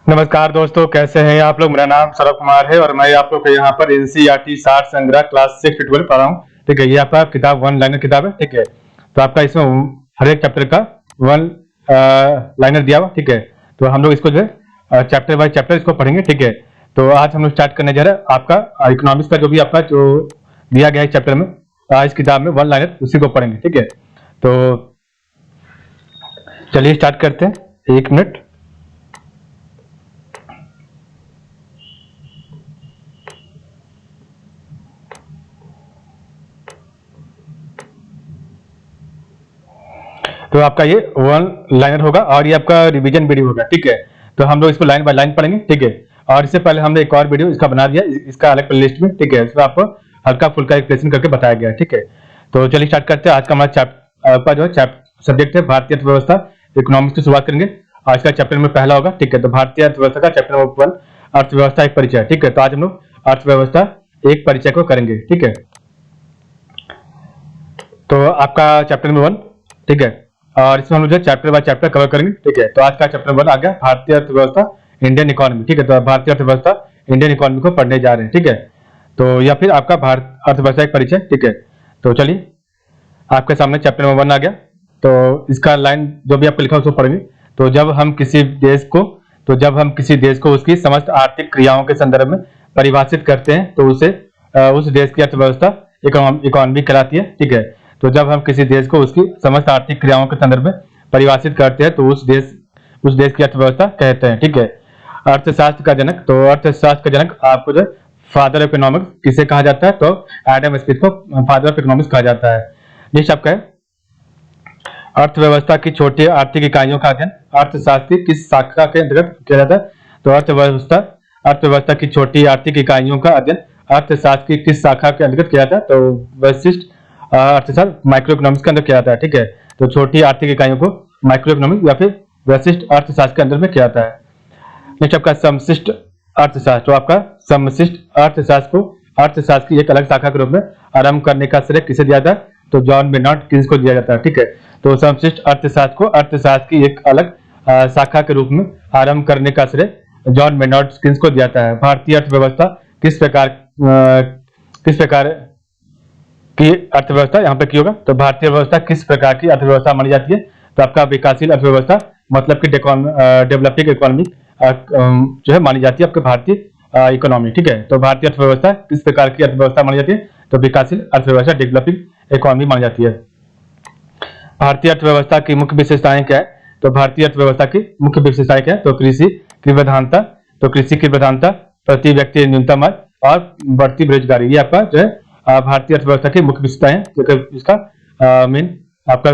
नमस्कार दोस्तों, कैसे हैं आप लोग। मेरा नाम सौरभ कुमार है और मैं आप लोग को यहाँ पर एनसीईआरटी सार संग्रह क्लास 6 ट्यूटोरियल पढ़ा हूँ। ठीक है, ये आपका किताब वन लाइनर किताब है। ठीक है, तो आपका इसमें हर एक चैप्टर का वन लाइनर दिया हुआ। ठीक है, तो हम लोग इसको जो है चैप्टर बाय चैप्टर इसको पढ़ेंगे। ठीक है, तो आज हम लोग स्टार्ट करने जा रहे हैं आपका इकोनॉमिक्स का जो भी आपका जो दिया गया है चैप्टर में, इस किताब में वन लाइनर उसी को पढ़ेंगे। ठीक है, तो चलिए स्टार्ट करते हैं। 1 मिनट। तो आपका ये वन लाइनर होगा और ये आपका रिवीजन वीडियो होगा। ठीक है, तो हम लोग इसको लाइन बाय लाइन पढ़ेंगे। ठीक है, और इससे पहले हमने एक और वीडियो इसका बना दिया, इसका अलग प्लेलिस्ट में। ठीक है, इसमें आपको हल्का फुल्का एक्सप्लेनेशन करके बताया गया है। ठीक है, तो चलिए स्टार्ट करते हैं। आज का हमारा आपका जो है सब्जेक्ट है भारतीय अर्थव्यवस्था। इकोनॉमिक्स की शुरुआत करेंगे। आज का चैप्टर में पहला होगा। ठीक है, तो भारतीय अर्थव्यवस्था का चैप्टर नंबर 1, अर्थव्यवस्था एक परिचय। ठीक है, तो आज हम लोग अर्थव्यवस्था एक परिचय को करेंगे। ठीक है, तो आपका चैप्टर नंबर 1। ठीक है, और इसमें हम लोग चैप्टर बाय चैप्टर कवर करेंगे। ठीक है, तो आज का चैप्टर 1 आ गया भारतीय अर्थव्यवस्था इंडियन इकोनॉमी। ठीक है, तो भारतीय अर्थव्यवस्था इंडियन इकोनॉमी को पढ़ने जा रहे हैं। ठीक है, तो या फिर आपका भारत अर्थव्यवस्था एक परिचय। ठीक है, तो चलिए आपके सामने चैप्टर नंबर 1 आ गया। तो इसका लाइन जो भी आपको लिखा है उसको पढ़ेंगे। तो जब हम किसी देश को उसकी समस्त आर्थिक क्रियाओं के संदर्भ में परिभाषित करते हैं तो उसे उस देश की अर्थव्यवस्था इकोनॉमी कहलाती है। ठीक है, तो जब हम किसी देश को उसकी समस्त आर्थिक क्रियाओं के संदर्भ में परिभाषित करते हैं तो उस देश की अर्थव्यवस्था कहते हैं। ठीक है, अर्थशास्त्र का जनक, तो अर्थशास्त्र का जनक आपको जो फादर ऑफ इकोनॉमिक्स किसे कहा जाता है, तो एडम स्मिथ को फादर ऑफ इकोनॉमिक्स कहा जाता है। नेक्स्ट आपका है अर्थव्यवस्था की छोटी आर्थिक इकाइयों का अध्ययन अर्थशास्त्र की किस शाखा के अंतर्गत किया जाता है, तो अर्थव्यवस्था की छोटी आर्थिक इकाइयों का अध्ययन अर्थशास्त्र की किस शाखा के अंतर्गत किया जाता है, तो वैशिष्ट अर्थशास्त्र माइक्रो इकोनॉमिक्स के अंदर किया जाता है। ठीक है, तो छोटी आर्थिक इकाइयों को माइक्रो इकोनॉमिक्स या फिर वैशिष्ट अर्थशास्त्र के अंदर में किया जाता है। नेक्स्ट आपका समशिष्ट अर्थशास्त्र, तो आपका समशिष्ट अर्थशास्त्र को अर्थशास्त्र की एक अलग शाखा के रूप में आरंभ करने का श्रेय किसे दिया जाता है, तो जॉन मेनॉट कीन्स को दिया जाता है। ठीक है, तो समशिष्ट अर्थशास्त्र को अर्थशास्त्र की एक अलग शाखा के रूप में आरंभ करने का श्रेय जॉन मेनॉट कीन्स को दिया जाता है। भारतीय अर्थव्यवस्था किस प्रकार की अर्थव्यवस्था यहाँ पे की होगा, तो भारतीय अर्थव्यवस्था किस प्रकार की अर्थव्यवस्था मानी जाती है, तो आपका विकासशील अर्थव्यवस्था मतलब कि डेवलपिंग इकोनॉमी जो है मानी जाती है आपके भारतीय इकोनॉमी। ठीक है, तो भारतीय अर्थव्यवस्था किस प्रकार की अर्थव्यवस्था मानी जाती है, तो विकासशील अर्थव्यवस्था डेवलपिंग इकोनॉमी मानी जाती है। भारतीय अर्थव्यवस्था की मुख्य विशेषताएं क्या है, तो भारतीय अर्थव्यवस्था की मुख्य विशेषताएं क्या है, तो कृषि की प्रधानता, प्रति व्यक्ति न्यूनतम आय और बढ़ती बेरोजगारी, ये आपका जो है भारतीय अर्थव्यवस्था की मुख्य विशेषताएं हैं, जो इसका मेन आपका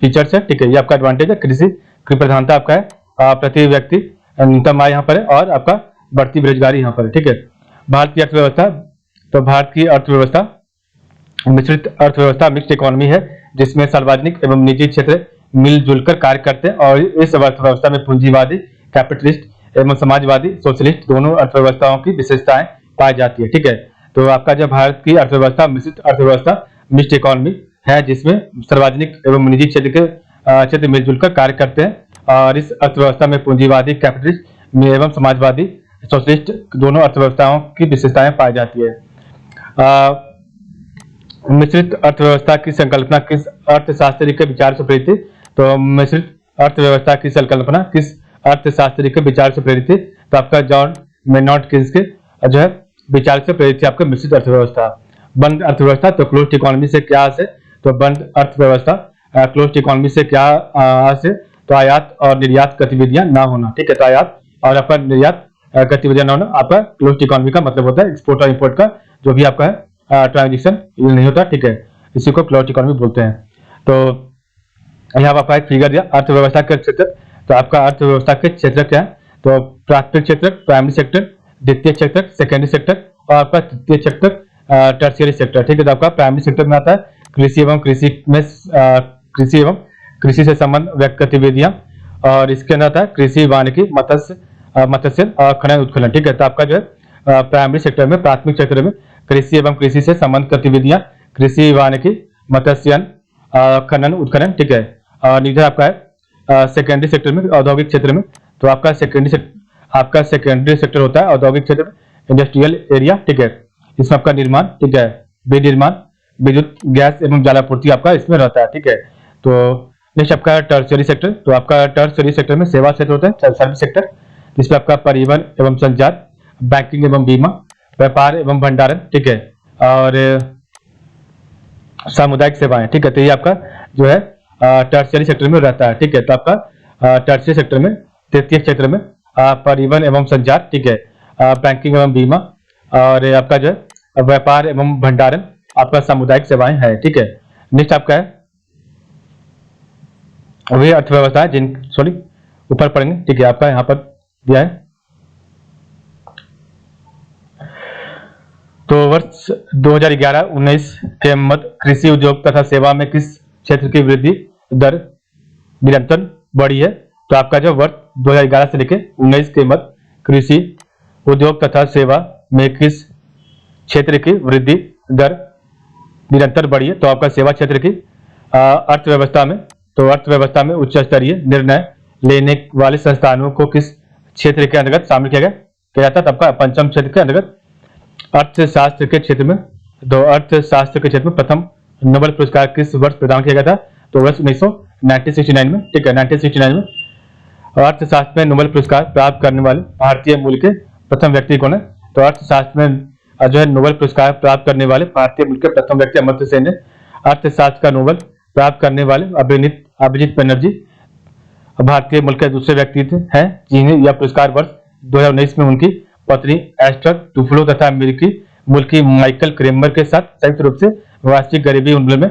फीचर्स है। ठीक है, ये आपका एडवांटेज है। कृषि की प्रधानता आपका है, प्रति व्यक्ति न्यूनतम आय यहाँ पर है और आपका बढ़ती बेरोजगारी यहाँ पर है। ठीक है, भारतीय अर्थव्यवस्था, तो भारत की अर्थव्यवस्था मिश्रित अर्थव्यवस्था मिक्स्ड इकोनॉमी है जिसमें सार्वजनिक एवं निजी क्षेत्र मिलजुल कर कार्य करते हैं और इस अर्थव्यवस्था में पूंजीवादी कैपिटलिस्ट एवं समाजवादी सोशलिस्ट दोनों अर्थव्यवस्थाओं की विशेषताएं पाई जाती है। ठीक है, तो आपका जब भारत की अर्थव्यवस्था मिश्रित अर्थव्यवस्था मिक्स्ड इकोनॉमी है जिसमें सार्वजनिक एवं निजी क्षेत्र मिलजुल कर कार्य करते हैं और इस अर्थव्यवस्था में पूंजीवादी कैपिटलिस्ट एवं समाजवादी सोशलिस्ट दोनों अर्थव्यवस्थाओं की विशेषताएं पाई जाती है। मिश्रित अर्थव्यवस्था की संकल्पना किस अर्थशास्त्री के विचार से प्रेरित थी, तो मिश्रित अर्थव्यवस्था की संकल्पना किस अर्थशास्त्री के विचार से प्रेरित थी, तो आपका जॉन मेनॉट कीन्स के जो है विचार से प्रेरित थी आपका मिश्रित अर्थव्यवस्था। बंद अर्थव्यवस्था, तो क्लोज्ड इकोनॉमी से क्या आस है, तो बंद अर्थव्यवस्था क्लोज्ड इकोनॉमी से क्या आस है, तो आयात और निर्यात गतिविधियां ना होना। ठीक है, तो आयात और आपका निर्यात गतिविधियां ना होना आपका क्लोज्ड इकोनॉमी का मतलब होता है। एक्सपोर्ट और इंपोर्ट का जो भी आपका है ट्रांजेक्शन ये नहीं होता। ठीक है, इसी को क्लोज्ड इकोनॉमी बोलते हैं। तो यहाँ आपका एक फिगर दिया अर्थव्यवस्था के क्षेत्र, तो आपका अर्थव्यवस्था के क्षेत्र क्या है, तो प्राथमिक क्षेत्र, प्राइमरी सेक्टर, द्वितीय सेक्टर, सेकेंडरी सेक्टर और आपका तृतीय सेक्टर, टर्शियरी सेक्टर। ठीक है, तो आपका प्राइमरी सेक्टर में आता है कृषि एवं कृषि से संबंध व्यक्त गतिविधियां और इसके अंदर आता है कृषि, वानिकी, मत्स्य और खनन उत्खनन। ठीक है, तो आपका जो है प्राइमरी सेक्टर में प्राथमिक क्षेत्र में कृषि एवं कृषि से संबंध गतिविधियां, कृषि, वानिकी, मत्स्यन, खनन उत्खनन। ठीक है, और इधर आपका है सेकेंडरी सेक्टर में औद्योगिक क्षेत्र में, तो आपका सेकेंडरी आपका सेकेंडरी सेक्टर होता है, औद्योगिक क्षेत्र, इंडस्ट्रियल एरिया, ठीक है, इसमें आपका निर्माण, ठीक है, विनिर्माण, विद्युत, गैस एवं जल आपूर्ति आपका इसमें रहता है, ठीक है। तो नेक्स्ट आपका टर्शियरी सेक्टर, तो आपका टर्शियरी सेक्टर में सेवा क्षेत्र होता है, सर्विस सेक्टर, जिसमें आपका परिवहन एवं संचार, बैंकिंग एवं बीमा, व्यापार एवं भंडारण, ठीक है, और सामुदायिक सेवाएं, ठीक है। तो ये आपका जो है टर्शियरी सेक्टर में रहता है, ठीक है। तो आपका टर्शियरी सेक्टर में तृतीय क्षेत्र में परिवहन एवं संचार, ठीक है, बैंकिंग एवं बीमा, और आपका जो है व्यापार एवं भंडारण, आपका सामुदायिक सेवाएं है, ठीक है। नेक्स्ट आपका है वही अर्थव्यवस्था है जिन सॉरी ऊपर पढ़ेंगे, ठीक है, आपका यहाँ पर दिया है। तो वर्ष 2011-19 के मध्य कृषि उद्योग तथा सेवा में किस क्षेत्र की वृद्धि दर निरंतर बढ़ी है? तो आपका जो वर्ष 2011 से लेकर 19 के मध्य कृषि उद्योग तथा सेवा में किस क्षेत्र की वृद्धि दर निरंतर बढ़ी है? तो आपका सेवा क्षेत्र की अर्थव्यवस्था में, तो अर्थव्यवस्था में उच्च स्तरीय निर्णय लेने वाले संस्थानों को किस क्षेत्र के अंतर्गत शामिल किया जाता है? तो आपका पंचम क्षेत्र के अंतर्गत अर्थशास्त्र के क्षेत्र में, तो अर्थशास्त्र के क्षेत्र में प्रथम नोबेल पुरस्कार किस वर्ष प्रदान किया गया था? तो वर्ष 1969 में, ठीक है, 1969 में अर्थशास्त्र में नोबेल पुरस्कार प्राप्त करने वाले भारतीय मूल के प्रथम व्यक्ति कौन है? तो अर्थशास्त्र में जो है नोबेल पुरस्कार प्राप्त करने वाले भारतीय मूल के प्रथम व्यक्ति अमर्त्य सेन है। अर्थशास्त्र का नोबेल प्राप्त करने वाले अभिजीत बनर्जी भारतीय मूल के दूसरे व्यक्ति हैं जिन्हें यह पुरस्कार वर्ष 2019 में उनकी पत्नी एस्टर डुफ्लो तथा अमेरिकी मूल की माइकल क्रेमर के साथ संयुक्त रूप से वैश्विक गरीबी उन्मूलन में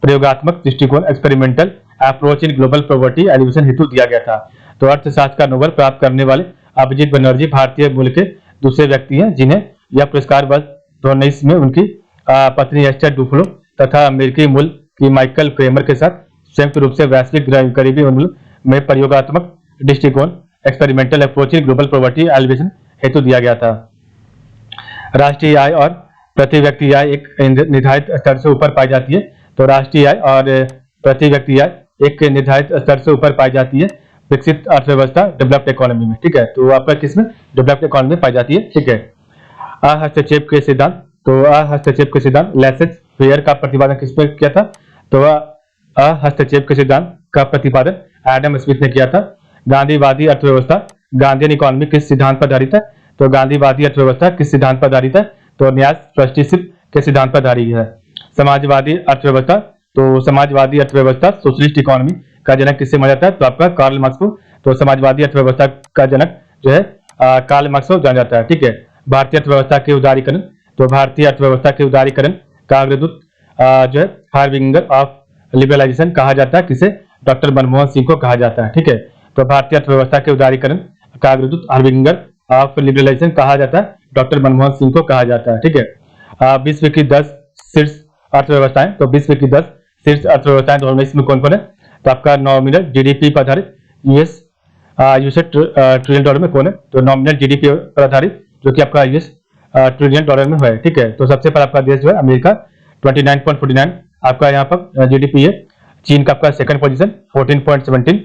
प्रयोगात्मक दृष्टिकोण experimental approach in global poverty alleviation हेतु दिया गया था। तो अर्थशास्त्र का नोबेल प्राप्त करने वाले अभिजीत बनर्जी भारतीय मूल के दूसरे व्यक्ति हैं जिन्हें यह पुरस्कार वर्ष 2019 में उनकी पत्नी एस्टर डुफ्लो तथा अमेरिकी मूल की माइकल क्रेमर के साथ संयुक्त रूप से वैश्विक गरीबी उन्मूलन में प्रयोगात्मक दृष्टिकोण experimental approach in global poverty alleviation हेतु दिया गया था। राष्ट्रीय आय और प्रति व्यक्ति आय एक निर्धारित स्तर से ऊपर पाई जाती है। तो राष्ट्रीय आय और प्रति व्यक्ति आय एक निर्धारित स्तर से ऊपर पाई जाती है विकसित अर्थव्यवस्था डेवलप्ड इकोनॉमी में, ठीक है। तो आपका किसमें? डेवलप्ड इकोनॉमी में पाई जाती है, ठीक है। हस्तक्षेप के सिद्धांत, तो हस्तक्षेप के सिद्धांत लेसेस फेयर का प्रतिपादन किस पर किया था? तो हस्तक्षेप के सिद्धांत का प्रतिपादन एडम स्मिथ ने किया था। गांधीवादी अर्थव्यवस्था, गांधीयन इकोनॉमी किस सिद्धांत पर आधारित है? तो गांधीवादी अर्थव्यवस्था किस सिद्धांत पर आधारित है? तो न्याय ट्रस्टीशिप के सिद्धांत पर आधारित है। समाजवादी अर्थव्यवस्था, तो समाजवादी अर्थव्यवस्था सोशलिस्ट इकोनॉमी का जनक किससे माना जाता है? तो आपका कार्ल मार्क्स को। तो समाजवादी अर्थव्यवस्था का जनक जो है कार्ल मार्क्स को जाना जाता है, ठीक है। भारतीय अर्थव्यवस्था के उदारीकरण, तो भारतीय अर्थव्यवस्था के उदारीकरण का अग्रदूत जो है हार्बिंगर ऑफ लिबरलाइजेशन कहा जाता है किसे? डॉक्टर मनमोहन सिंह को कहा जाता है, ठीक है। तो भारतीय अर्थव्यवस्था के उदारीकरण का अग्रदूत हार्बिंगर ऑफ लिबरलाइजेशन कहा जाता है, डॉक्टर मनमोहन सिंह को कहा जाता है, ठीक है। विश्व की 10 शीर्ष अर्थव्यवस्थाएं, तो विश्व की 10 शीर्ष अर्थव्यवस्थाएं 2019 में कौन कौन है? तो आपका नॉमिनल जीडीपी पर आधारित यूएस ट्रिलियन डॉलर में कौन है? तो नॉमिनल जीडीपी पर आधारित जो कि आपका यूएस ट्रिलियन डॉलर में है, ठीक है। तो सबसे पहला आपका देश जो है अमेरिका 29.49 आपका यहाँ पर जीडीपी है। चीन का आपका सेकंड पोजीशन 14.17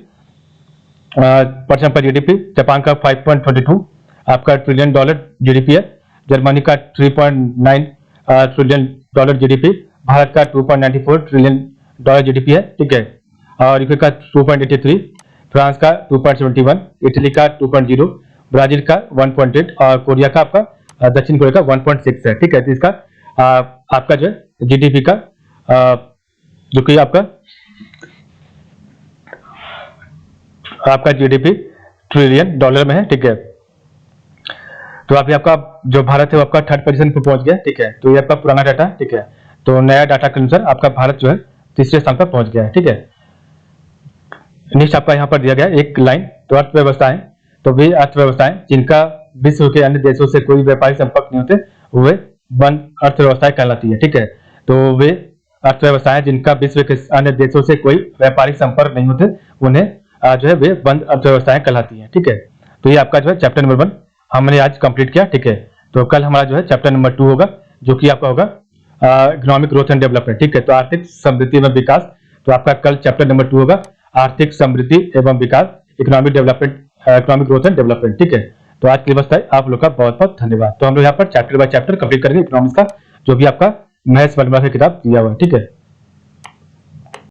% पर जीडीपी। जापान का 5.22 आपका ट्रिलियन डॉलर जीडीपी है। जर्मनी का 3.9 ट्रिलियन डॉलर जीडीपी। भारत का 2.94 ट्रिलियन डॉलर जीडीपी है, ठीक है। और यूके का 2.83, फ्रांस का 2.71, इटली का 2.0, ब्राजील का 1.8 और कोरिया का आपका दक्षिण कोरिया का 1.6 है, ठीक है। तो इसका आपका जो है जीडीपी का जो कि आपका जीडीपी ट्रिलियन डॉलर में है, ठीक है। तो अभी आपका जो भारत है वो आपका थर्ड पोजीशन पर पहुंच गया, ठीक है। तो ये आपका पुराना डाटा है, ठीक है। तो नया डाटा के अनुसार आपका भारत जो है तीसरे स्थान पर पहुंच गया है, ठीक है। नेक्स्ट आपका यहाँ पर दिया गया एक लाइन, तो अर्थव्यवस्थाएं, तो वे अर्थव्यवस्थाएं जिनका विश्व के अन्य देशों से कोई व्यापारिक संपर्क नहीं होते वे बंद अर्थव्यवस्थाएं कहलाती है, ठीक है। तो वे अर्थव्यवस्थाएं जिनका विश्व के अन्य देशों से कोई व्यापारिक संपर्क नहीं होते उन्हें जो है वे बंद अर्थव्यवस्थाएं कहलाती हैं, ठीक है। तो ये आपका जो है चैप्टर नंबर 1 हमने आज कंप्लीट किया, ठीक है। तो कल हमारा जो है चैप्टर नंबर 2 होगा जो कि आपका होगा इकोनॉमिक ग्रोथ एंड डेवलपमेंट, ठीक है। तो आर्थिक समृद्धि एवं विकास, तो आपका कल चैप्टर नंबर 2 होगा आर्थिक समृद्धि एवं विकास, economic development, economic growth and development, ठीक है। तो आज के लिए बस है, आप लोग का बहुत बहुत धन्यवाद। तो हम लोग यहाँ पर चैप्टर बाय चैप्टर कंप्लीट करेंगे इकोनॉमिक्स का, जो भी आपका मैथ्स 1 की किताब दिया हुआ है, ठीक है।